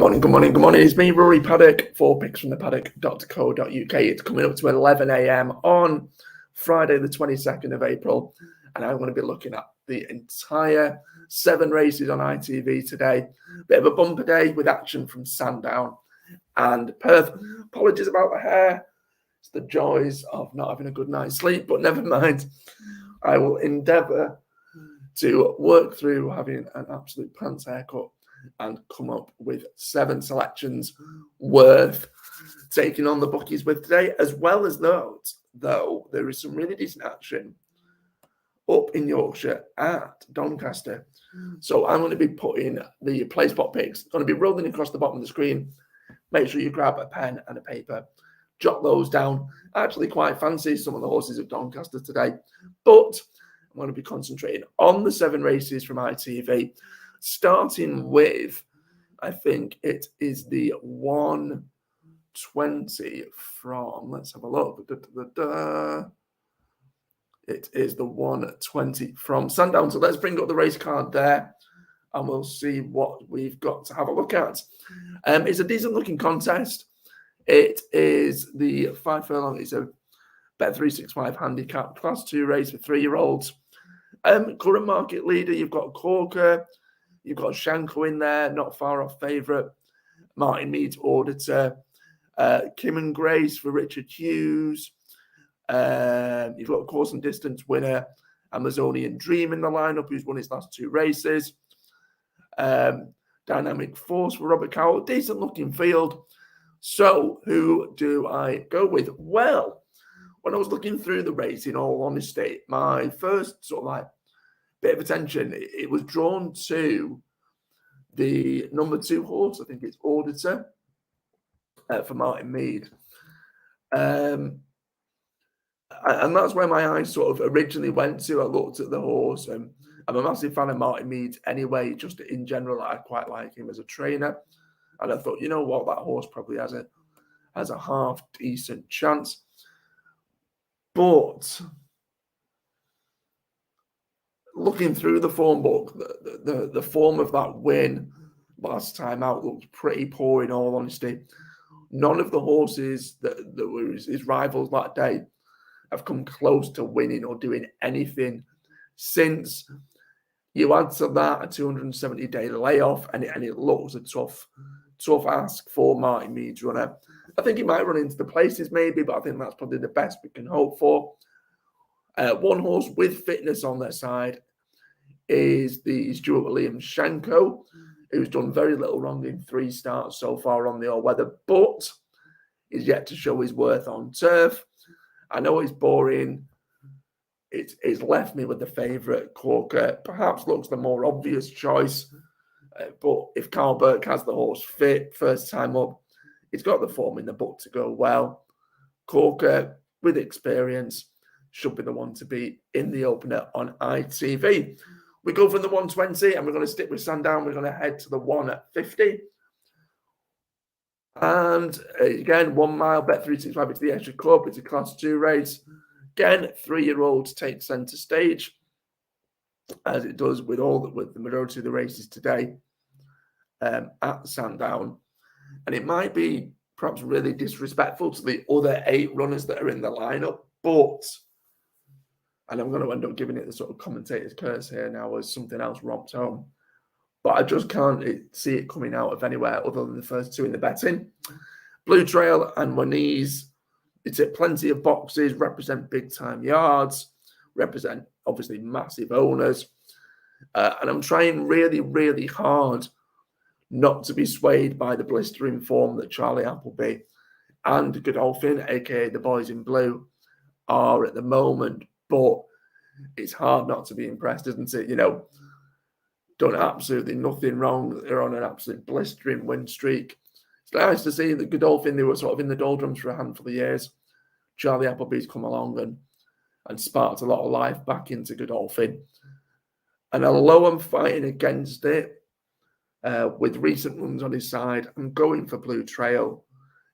Good morning. It's me, Rory Paddock, 4 picks from the paddock.co.uk. It's coming up to 11 a.m. on Friday, the 22nd of April, and I'm going to be looking at the entire 7 races on ITV today. Bit of a bumper day with action from Sandown and Perth. Apologies about the hair. It's the joys of not having a good night's sleep, but never mind. I will endeavour to work through having an absolute pants haircut and come up with 7 selections worth taking on the bookies with today, as well as those, though there is some really decent action up in Yorkshire at Doncaster. So I'm going to be putting the Placepot picks, going to be rolling across the bottom of the screen. Make sure you grab a pen and a paper, jot those down. I actually quite fancy some of the horses at Doncaster today, but I'm going to be concentrating on the 7 races from ITV, starting with, I think it is the 120 from, let's have a look. It is the 120 from Sandown. So let's bring up the race card there and we'll see what we've got to have a look at. It's a decent looking contest. It is the 5 furlong. It's a Bet365 handicap class 2 race for 3-year-olds. Current market leader, you've got Corker, you've got Shanko in there, not far off favourite. Martin Mead's Auditor, Kim and Grace for Richard Hughes. You've got Course and Distance winner Amazonian Dream in the lineup, who's won his last 2 races. Dynamic Force for Robert Cowell. Decent looking field. So who do I go with? Well, when I was looking through the race, in all honesty, my first sort of like bit of attention, it was drawn to the number 2 horse. I think it's Auditor for Martin Mead. And that's where my eyes sort of originally went to. I looked at the horse, and I'm a massive fan of Martin Mead anyway. Just in general, I quite like him as a trainer. And I thought, you know what, that horse probably has a half decent chance. But looking through the form book, the form of that win last time out looked pretty poor, in all honesty. None of the horses that were his rivals that day have come close to winning or doing anything since. You add to that a 270-day layoff, and it looks a tough ask for Martin Mead's runner. I think he might run into the places maybe, but I think that's probably the best we can hope for. One horse with fitness on their side is the Stuart Williams Shanko, who's done very little wrong in 3 starts so far on the all-weather, but is yet to show his worth on turf. I know it's boring. It's left me with the favourite, Corker. Perhaps looks the more obvious choice, but if Carl Burke has the horse fit first time up, he's got the form in the book to go well. Corker, with experience, should be the one to be in the opener on ITV. We go from the 120 and we're going to stick with Sandown. We're going to head to the 150. And again, 1 mile, Bet365. It's the Extra Club. It's a class 2 race. Again, 3-year-olds take centre stage, as it does with the majority of the races today at Sandown. And it might be perhaps really disrespectful to the other 8 runners that are in the lineup, but, and I'm going to end up giving it the sort of commentator's curse here now as something else robbed home, but I just can't see it coming out of anywhere other than the first 2 in the betting. Blue Trail and Moniz, it's at plenty of boxes, represent big-time yards, represent obviously massive owners, and I'm trying really, really hard not to be swayed by the blistering form that Charlie Appleby and Godolphin, aka the boys in blue, are at the moment. But it's hard not to be impressed, isn't it? You know, done absolutely nothing wrong. They're on an absolute blistering win streak. It's nice to see that Godolphin, they were sort of in the doldrums for a handful of years. Charlie Appleby's come along and sparked a lot of life back into Godolphin. And although I'm fighting against it, with recent runs on his side, I'm going for Blue Trail.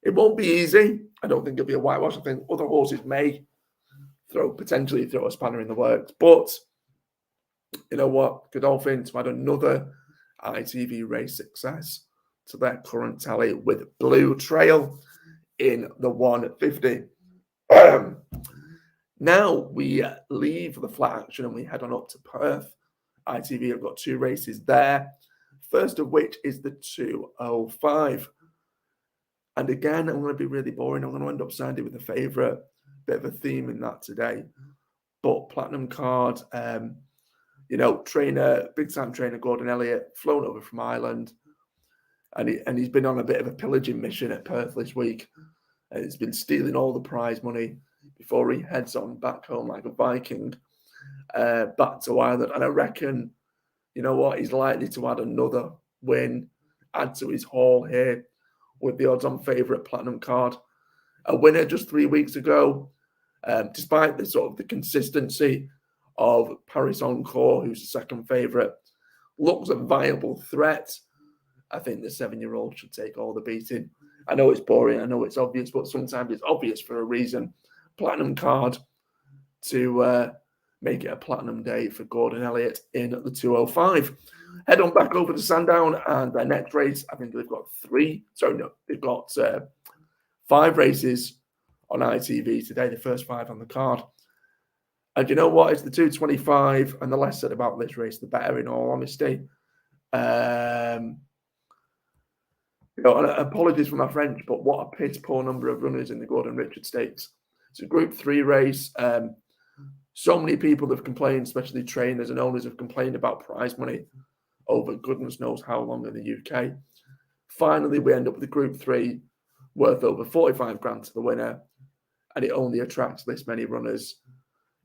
It won't be easy. I don't think it'll be a whitewash. I think other horses may potentially throw a spanner in the works. But you know what? Godolphin to add another ITV race success to their current tally with Blue Trail in the 150. Now we leave the flat action and we head on up to Perth. ITV have got 2 races there. First of which is the 205. And again, I'm going to be really boring. I'm going to end up siding with a favourite. Bit of a theme in that today. But Platinum Card, trainer, big-time trainer Gordon Elliott, flown over from Ireland. And he's been on a bit of a pillaging mission at Perth this week. And he's been stealing all the prize money before he heads on back home like a Viking, back to Ireland. And I reckon, you know what, he's likely to add another win, add to his haul here with the odds-on favourite Platinum Card. A winner just 3 weeks ago, despite the sort of the consistency of Paris Encore, who's the second favourite, looks a viable threat. I think the 7-year-old should take all the beating. I know it's boring, I know it's obvious, but sometimes it's obvious for a reason. Platinum Card to make it a platinum day for Gordon Elliott in the 205. Head on back over to Sandown and their next race. I think they've got 5 races on ITV today, the first 5 on the card. And you know what? It's the 225, and the less said about this race, the better, in all honesty. And apologies for my French, but what a piss poor number of runners in the Gordon Richard Stakes. It's a Group 3 race. So many people have complained, especially trainers and owners, have complained about prize money over goodness knows how long in the UK. Finally, we end up with a Group 3 worth over 45 grand to the winner, and it only attracts this many runners.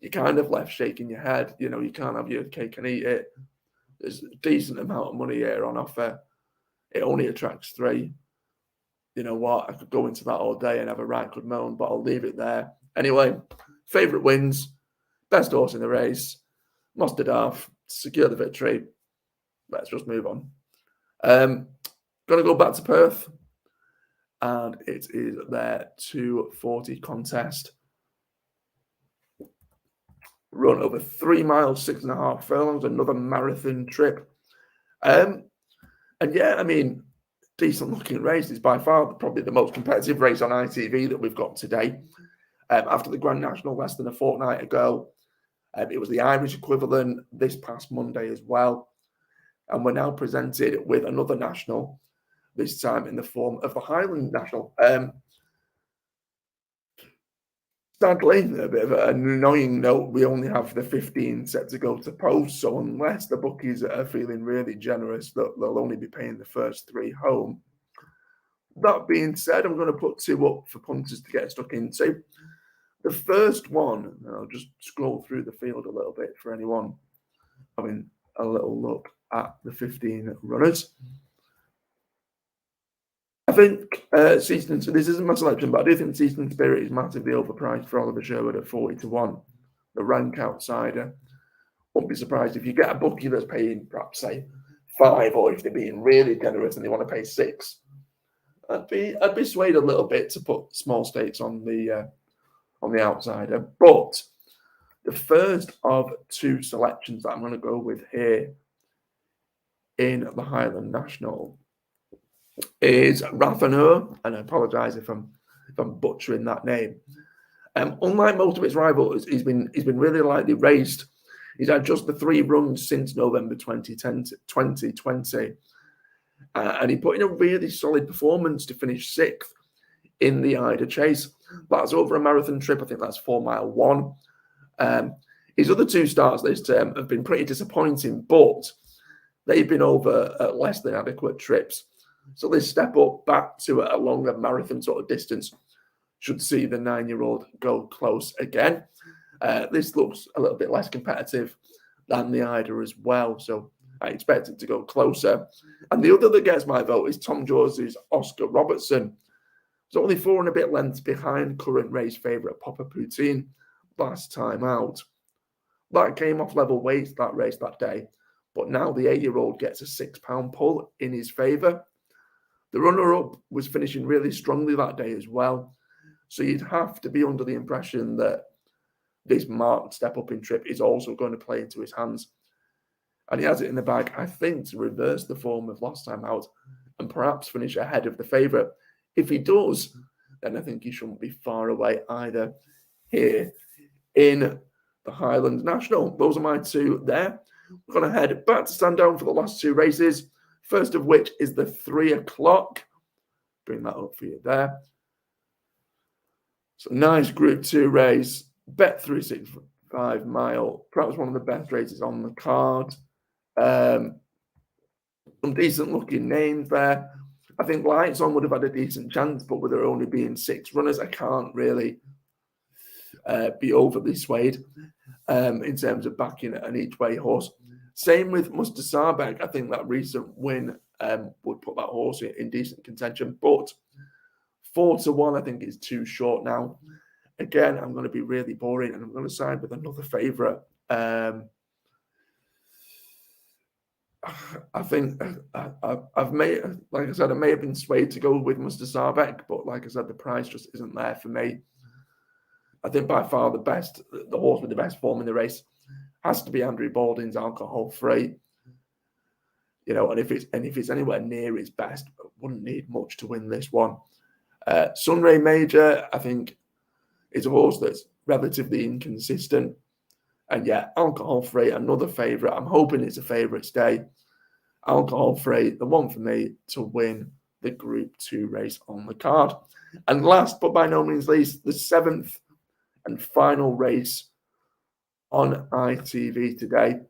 You're kind of left shaking your head. You can't have your cake and eat it. There's a decent amount of money here on offer. It only attracts 3. You know what? I could go into that all day and have a right good moan, but I'll leave it there. Anyway, favourite wins, best horse in the race, mustered off, secure the victory. Let's just move on. Going to go back to Perth, and it is their 240 contest. Run over 3 miles, 6.5 furlongs, another marathon trip. And yeah, I mean, decent looking race. It's by far probably the most competitive race on ITV that we've got today. After the Grand National less than a fortnight ago, it was the Irish equivalent this past Monday as well. And we're now presented with another national, this time in the form of the Highland National. Sadly, a bit of an annoying note, we only have the 15 set to go to post, so unless the bookies are feeling really generous, they'll only be paying the first 3 home. That being said, I'm going to put 2 up for punters to get stuck into. The first one, I'll just scroll through the field a little bit for anyone having a little look at the 15 runners. I think Season, so this isn't my selection, but I do think Season Spirit is massively overpriced for Oliver Sherwood at 40-1. The rank outsider. Won't be surprised if you get a bookie that's paying perhaps say 5, or if they're being really generous and they want to pay 6. I'd be swayed a little bit to put small stakes on the outsider. But the first of 2 selections that I'm going to go with here in the Highland National is Raffanur, and I apologise if I'm butchering that name. Unlike most of its rivals, he's been really lightly raced. He's had just the 3 runs since November 2020, and he put in a really solid performance to finish 6th in the Ida Chase. That's over a marathon trip. I think that's 4-mile 1. His other 2 starts this term have been pretty disappointing, but they've been over less than adequate trips. So this step up back to a longer marathon sort of distance should see the 9-year-old go close again. This looks a little bit less competitive than the Ida as well, so I expect it to go closer. And the other that gets my vote is Tom Jones's Oscar Robertson. It's only 4 and a bit lengths behind current race favourite Papa Poutine last time out. That came off level weight, that race that day, but now the 8-year-old gets a £6 pull in his favour. The runner-up was finishing really strongly that day as well, so you'd have to be under the impression that this marked step-up in trip is also going to play into his hands. And he has it in the bag, I think, to reverse the form of last time out and perhaps finish ahead of the favourite. If he does, then I think he shouldn't be far away either here in the Highlands National. Those are my two there. We're going to head back to Sandown for the last two races. First of which is the 3 o'clock. Bring that up for you there. So nice Group 2 race. Bet 365 mile. Perhaps one of the best races on the card. Some decent looking names there. I think Lights On would have had a decent chance, but with there only being 6 runners, I can't really be overly swayed in terms of backing an each way horse. Same with Muster Sarbek. I think that recent win would put that horse in decent contention, but 4-1 I think is too short now. Again, I'm going to be really boring and I'm going to side with another favourite. I think I've made, like I said, I may have been swayed to go with Muster Sarbek, but like I said, the price just isn't there for me. I think by far the horse with the best form in the race has to be Andrew Balding's Alcohol Free. You know, and if it's anywhere near his best, I wouldn't need much to win this one. Sunray Major, I think, is a horse that's relatively inconsistent. And yeah, Alcohol Free, another favourite. I'm hoping it's a favourite stay. Alcohol Free, the one for me to win the Group 2 race on the card. And last but by no means least, the 7th and final race on ITV today.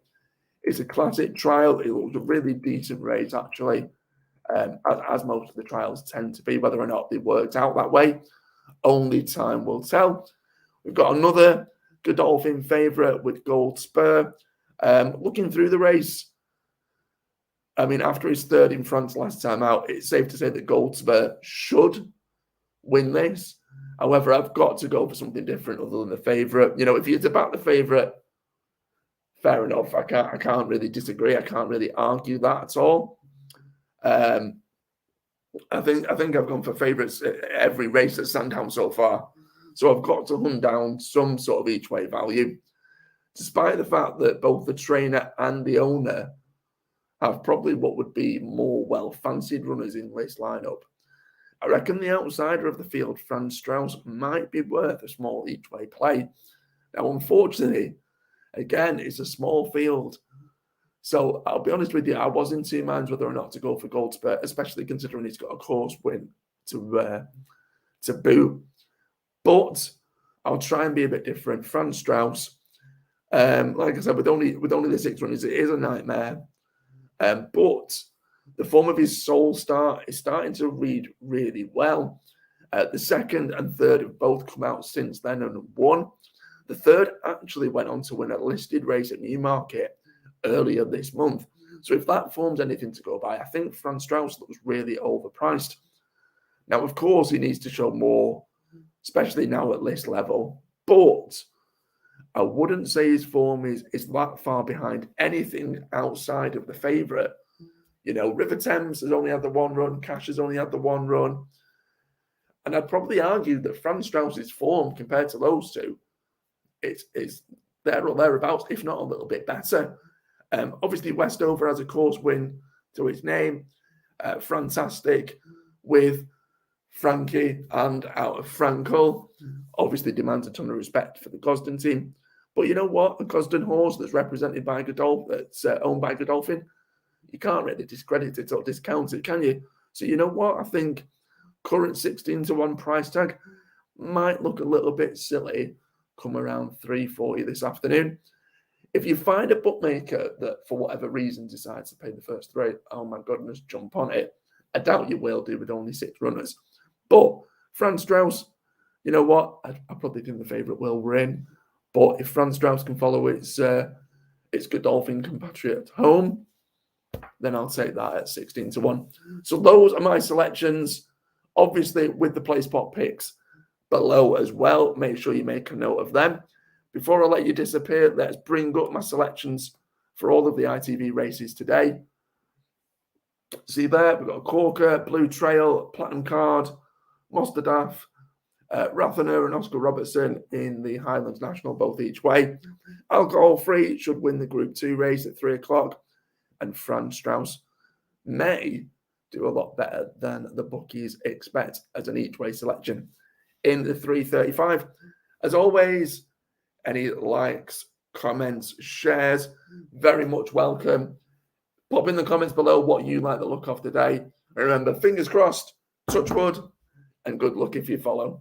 It's a classic trial. It was a really decent race, actually, as most of the trials tend to be. Whether or not they worked out that way, only time will tell. We've got another Godolphin favourite with Gold Spur. Looking through the race, I mean, after his third in France last time out, it's safe to say that Gold Spur should win this. However, I've got to go for something different other than the favourite. You know, if it's about the favourite, fair enough. I can't really disagree. I can't really argue that at all. I think I've gone for favourites every race at Sandown so far. So I've got to hunt down some sort of each way value, despite the fact that both the trainer and the owner have probably what would be more well-fancied runners in this lineup. I reckon the outsider of the field, Franz Strauss, might be worth a small each way play. Now, unfortunately, again, it's a small field. So I'll be honest with you, I was in two minds whether or not to go for Gold Spur, especially considering he's got a course win to boot. But I'll try and be a bit different. Franz Strauss, like I said, with only the 6 runners, it is a nightmare. But the form of his sole start is starting to read really well. The second and third have both come out since then and won. The third actually went on to win a listed race at Newmarket earlier this month. So if that form's anything to go by, I think Franz Strauss looks really overpriced. Now, of course, he needs to show more, especially now at list level. But I wouldn't say his form is that far behind anything outside of the favourite. You know, River Thames has only had the 1 run. Cash has only had the 1 run. And I'd probably argue that Franz Strauss's form compared to those two, it's there or thereabouts, if not a little bit better. Obviously, Westover has a course win to its name. Fantastic with Frankie and out of Frankel. Obviously demands a ton of respect for the Gosden team. But you know what? A Gosden horse that's represented by Godolphin, that's owned by Godolphin, you can't really discredit it or discount it, can you? So you know what? I think current 16-1 price tag might look a little bit silly come around 340 this afternoon. If you find a bookmaker that, for whatever reason, decides to pay the first 3, oh my goodness, jump on it. I doubt you will do with only 6 runners. But Franz Strauss, you know what? I probably think the favourite will win. But if Franz Strauss can follow its Godolphin compatriot home, then I'll take that at 16-1. So those are my selections, obviously with the Placepot picks below as well. Make sure you make a note of them. Before I let you disappear, let's bring up my selections for all of the ITV races today. See there, we've got a Corker, Blue Trail, Platinum Card, Mostadaf, Rathaner and Oscar Robertson in the Highlands National, both each way. Alcohol Free should win the Group 2 race at 3 o'clock. And Franz Strauss may do a lot better than the bookies expect as an each way selection in the 335. As always, any likes, comments, shares, very much welcome. Pop in the comments below what you like the look of today. And remember, fingers crossed, touch wood, and good luck if you follow.